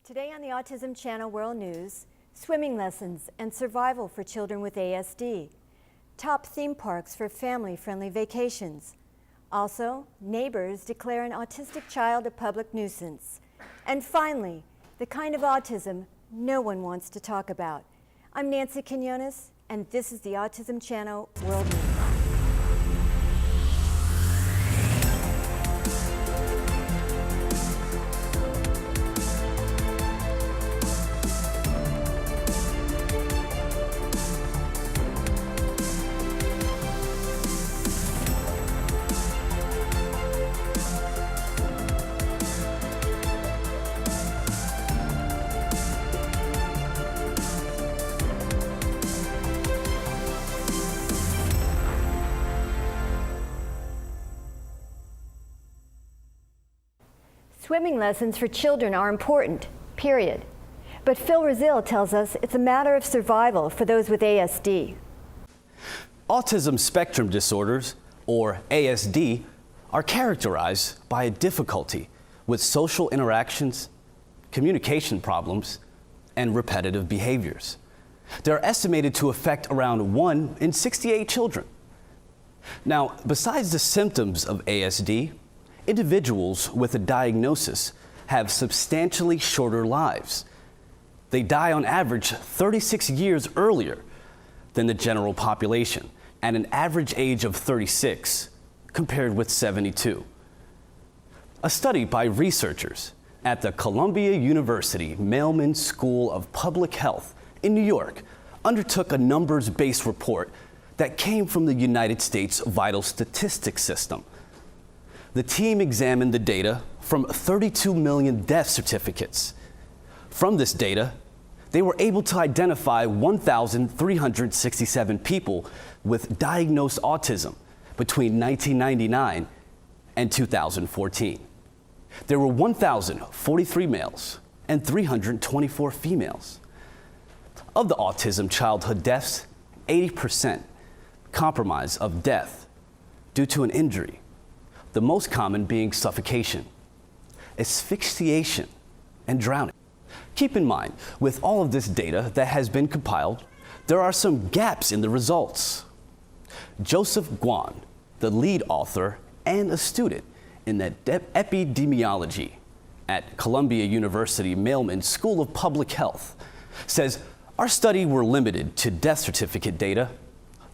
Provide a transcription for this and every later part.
Today on the Autism Channel World News, swimming lessons and survival for children with ASD, top theme parks for family-friendly vacations. Also, neighbors declare an autistic child a public nuisance. And finally, the kind of autism no one wants to talk about. I'm Nancy Quinones, and this is the Autism Channel World News. Swimming lessons for children are important, period. But Phil Razil tells us it's a matter of survival for those with ASD. Autism spectrum disorders, or ASD, are characterized by a difficulty with social interactions, communication problems, and repetitive behaviors. They're estimated to affect around 1 in 68 children. Now, besides the symptoms of ASD, individuals with a diagnosis have substantially shorter lives. They die on average 36 years earlier than the general population, at an average age of 36, compared with 72. A study by researchers at the Columbia University Mailman School of Public Health in New York undertook a numbers-based report that came from the United States Vital Statistics System. The team examined the data from 32 million death certificates. From this data, they were able to identify 1,367 people with diagnosed autism between 1999 and 2014. There were 1,043 males and 324 females. Of the autism childhood deaths, 80% compromise of death due to an injury, the most common being suffocation, asphyxiation, and drowning. Keep in mind, with all of this data that has been compiled, there are some gaps in the results. Joseph Guan, the lead author and a student in the epidemiology at Columbia University Mailman School of Public Health, says our study were limited to death certificate data.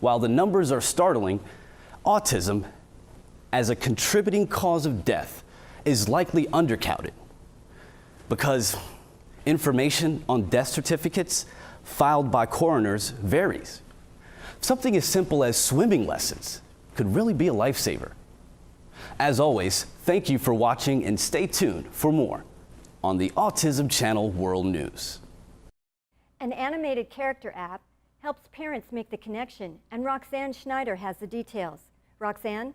While the numbers are startling, autism as a contributing cause of death is likely undercounted because information on death certificates filed by coroners varies. Something as simple as swimming lessons could really be a lifesaver. As always, thank you for watching and stay tuned for more on the Autism Channel World News. An animated character app helps parents make the connection, and Roxanne Schneider has the details. Roxanne?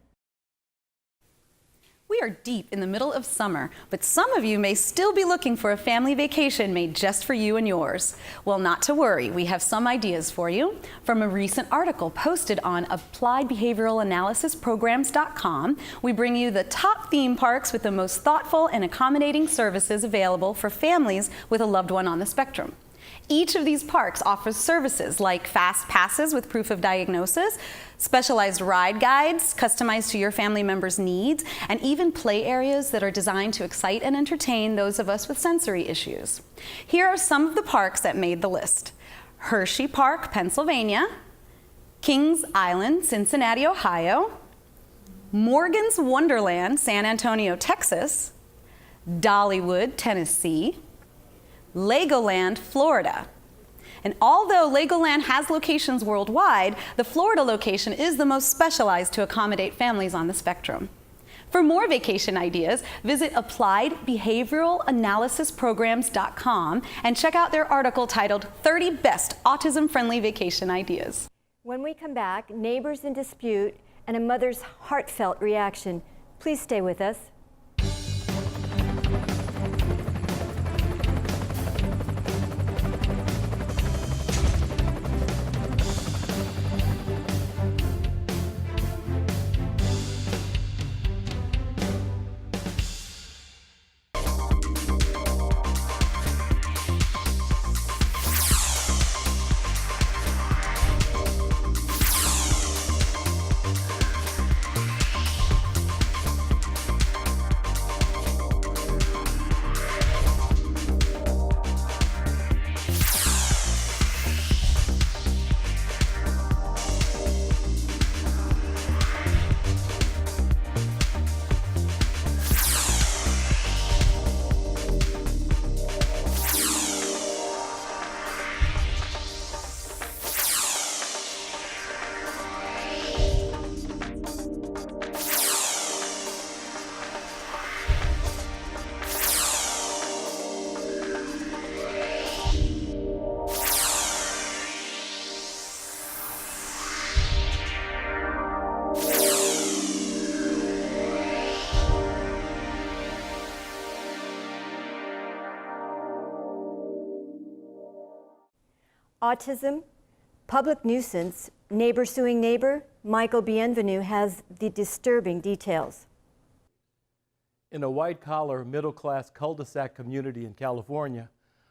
We are deep in the middle of summer, but some of you may still be looking for a family vacation made just for you and yours. Well, not to worry, we have some ideas for you. From a recent article posted on AppliedBehavioralAnalysisPrograms.com, we bring you the top theme parks with the most thoughtful and accommodating services available for families with a loved one on the spectrum. Each of these parks offers services like fast passes with proof of diagnosis, specialized ride guides customized to your family members' needs, and even play areas that are designed to excite and entertain those of us with sensory issues. Here are some of the parks that made the list: Hershey Park, Pennsylvania; Kings Island, Cincinnati, Ohio; Morgan's Wonderland, San Antonio, Texas; Dollywood, Tennessee; Legoland, Florida. And although Legoland has locations worldwide, the Florida location is the most specialized to accommodate families on the spectrum. For more vacation ideas, visit AppliedBehavioralAnalysisPrograms.com and check out their article titled 30 Best Autism-Friendly Vacation Ideas. When we come back, neighbors in dispute and a mother's heartfelt reaction. Please stay with us. Autism, public nuisance, neighbor suing neighbor. Michael Bienvenu has the disturbing details. In a white-collar, middle-class cul-de-sac community in California,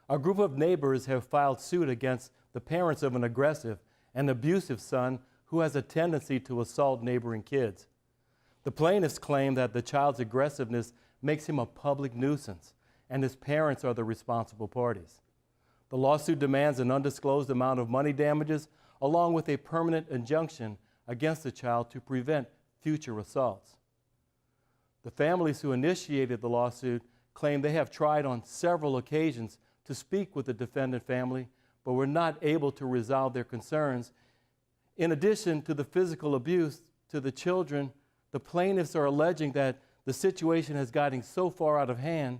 a group of neighbors have filed suit against the parents of an aggressive and abusive son who has a tendency to assault neighboring kids. The plaintiffs claim that the child's aggressiveness makes him a public nuisance, and his parents are the responsible parties. The lawsuit demands an undisclosed amount of money damages, along with a permanent injunction against the child to prevent future assaults. The families who initiated the lawsuit claim they have tried on several occasions to speak with the defendant family, but were not able to resolve their concerns. In addition to the physical abuse to the children, the plaintiffs are alleging that the situation has gotten so far out of hand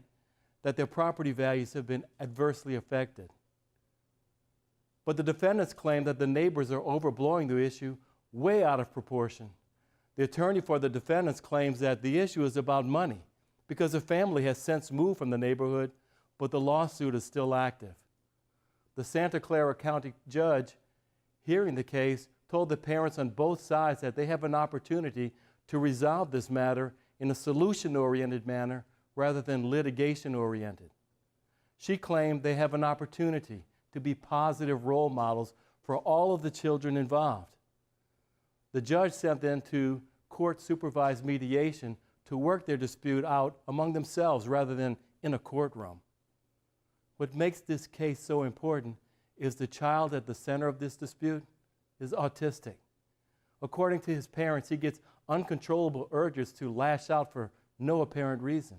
that their property values have been adversely affected. But the defendants claim that the neighbors are overblowing the issue way out of proportion. The attorney for the defendants claims that the issue is about money because the family has since moved from the neighborhood, but the lawsuit is still active. The Santa Clara County judge hearing the case told the parents on both sides that they have an opportunity to resolve this matter in a solution-oriented manner rather than litigation-oriented. She claimed they have an opportunity to be positive role models for all of the children involved. The judge sent them to court-supervised mediation to work their dispute out among themselves rather than in a courtroom. What makes this case so important is the child at the center of this dispute is autistic. According to his parents, he gets uncontrollable urges to lash out for no apparent reason.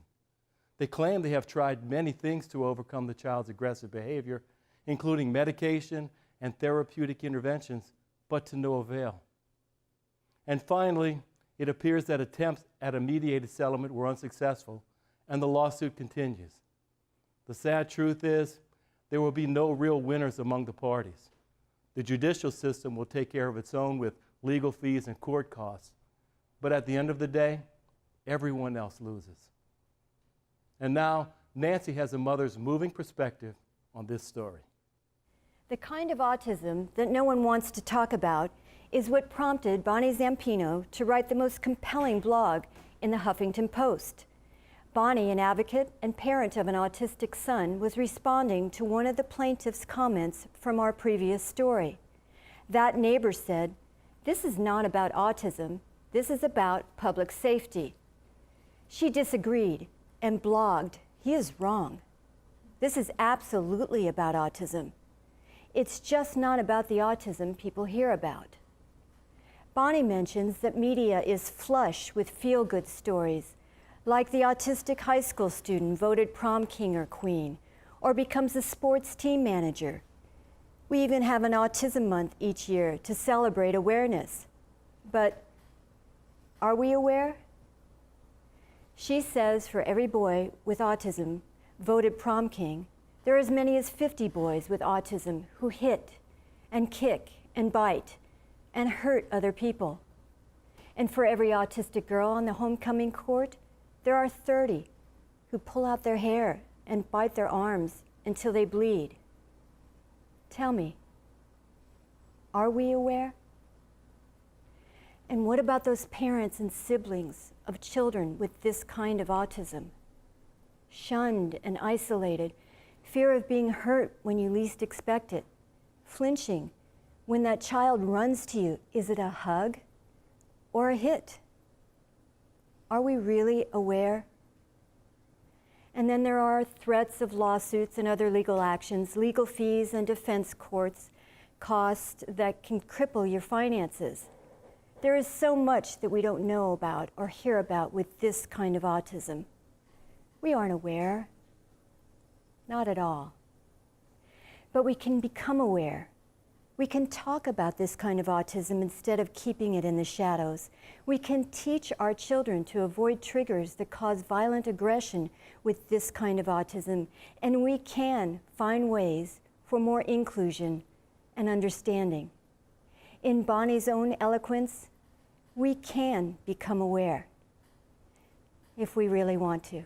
They claim they have tried many things to overcome the child's aggressive behavior, including medication and therapeutic interventions, but to no avail. And finally, it appears that attempts at a mediated settlement were unsuccessful, and the lawsuit continues. The sad truth is, there will be no real winners among the parties. The judicial system will take care of its own with legal fees and court costs, but at the end of the day, everyone else loses. And now, Nancy has a mother's moving perspective on this story. The kind of autism that no one wants to talk about is what prompted Bonnie Zampino to write the most compelling blog in the Huffington Post. Bonnie, an advocate and parent of an autistic son, was responding to one of the plaintiff's comments from our previous story. That neighbor said, "This is not about autism, this is about public safety." She disagreed and blogged, "He is wrong. This is absolutely about autism. It's just not about the autism people hear about." Bonnie mentions that media is flush with feel-good stories, like the autistic high school student voted prom king or queen, or becomes a sports team manager. We even have an Autism Month each year to celebrate awareness. But are we aware? She says for every boy with autism voted prom king, there are as many as 50 boys with autism who hit and kick and bite and hurt other people. And for every autistic girl on the homecoming court, there are 30 who pull out their hair and bite their arms until they bleed. Tell me, are we aware? And what about those parents and siblings of children with this kind of autism? Shunned and isolated, fear of being hurt when you least expect it, flinching when that child runs to you. Is it a hug or a hit? Are we really aware? And then there are threats of lawsuits and other legal actions, legal fees and defense costs, costs that can cripple your finances. There is so much that we don't know about or hear about with this kind of autism. We aren't aware, not at all. But we can become aware. We can talk about this kind of autism instead of keeping it in the shadows. We can teach our children to avoid triggers that cause violent aggression with this kind of autism, and we can find ways for more inclusion and understanding. In Bonnie's own eloquence, we can become aware if we really want to.